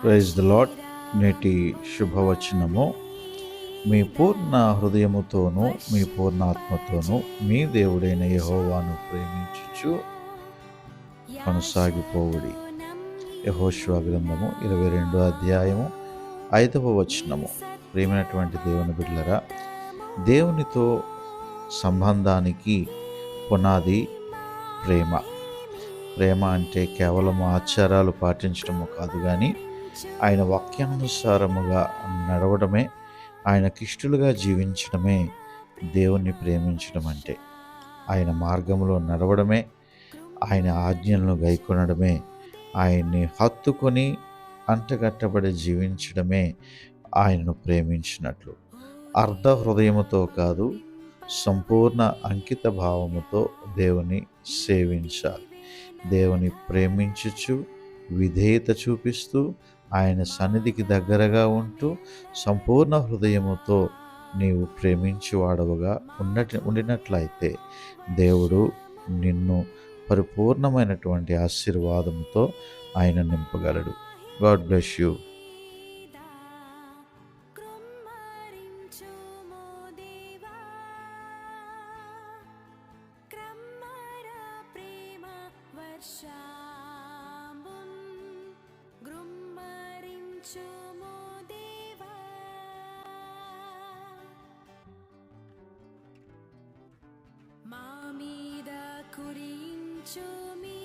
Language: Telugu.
Praise the lord. నేటి శుభవచనము: మీ పూర్ణ హృదయముతోనూ మీ పూర్ణ ఆత్మతోనూ మీ దేవుడైన యెహోవాను ప్రేమించుచు కొనసాగిపోవుడి. యెహోషువ గ్రంథము 22వ అధ్యాయము 5వ వచనము. ప్రియమైనటువంటి దేవుని బిడ్డలారా, దేవునితో సంబంధానికి పునాది ప్రేమ. ప్రేమ అంటే కేవలం ఆచారాలు పాటించడము కాదు, కానీ ఆయన వాక్యానుసారముగా నడవడమే, ఆయనకిష్టులుగా జీవించడమే దేవుణ్ణి ప్రేమించడం అంటే. ఆయన మార్గంలో నడవడమే, ఆయన ఆజ్ఞలను గైకొనడమే, ఆయన్ని హత్తుకొని అంటగట్టబడి జీవించడమే ఆయనను ప్రేమించినట్లు. అర్ధ హృదయముతో కాదు, సంపూర్ణ అంకిత భావముతో దేవుని సేవించాలి. దేవుని ప్రేమించుచు విధేయత చూపిస్తూ ఆయన సన్నిధికి దగ్గరగా ఉంటూ సంపూర్ణ హృదయముతో నీవు ప్రేమించువాడవుగా ఉండినట్లయితే దేవుడు నిన్ను పరిపూర్ణమైనటువంటి ఆశీర్వాదంతో ఆయన నింపగలడు. God bless you. మా మీద కురించు మీ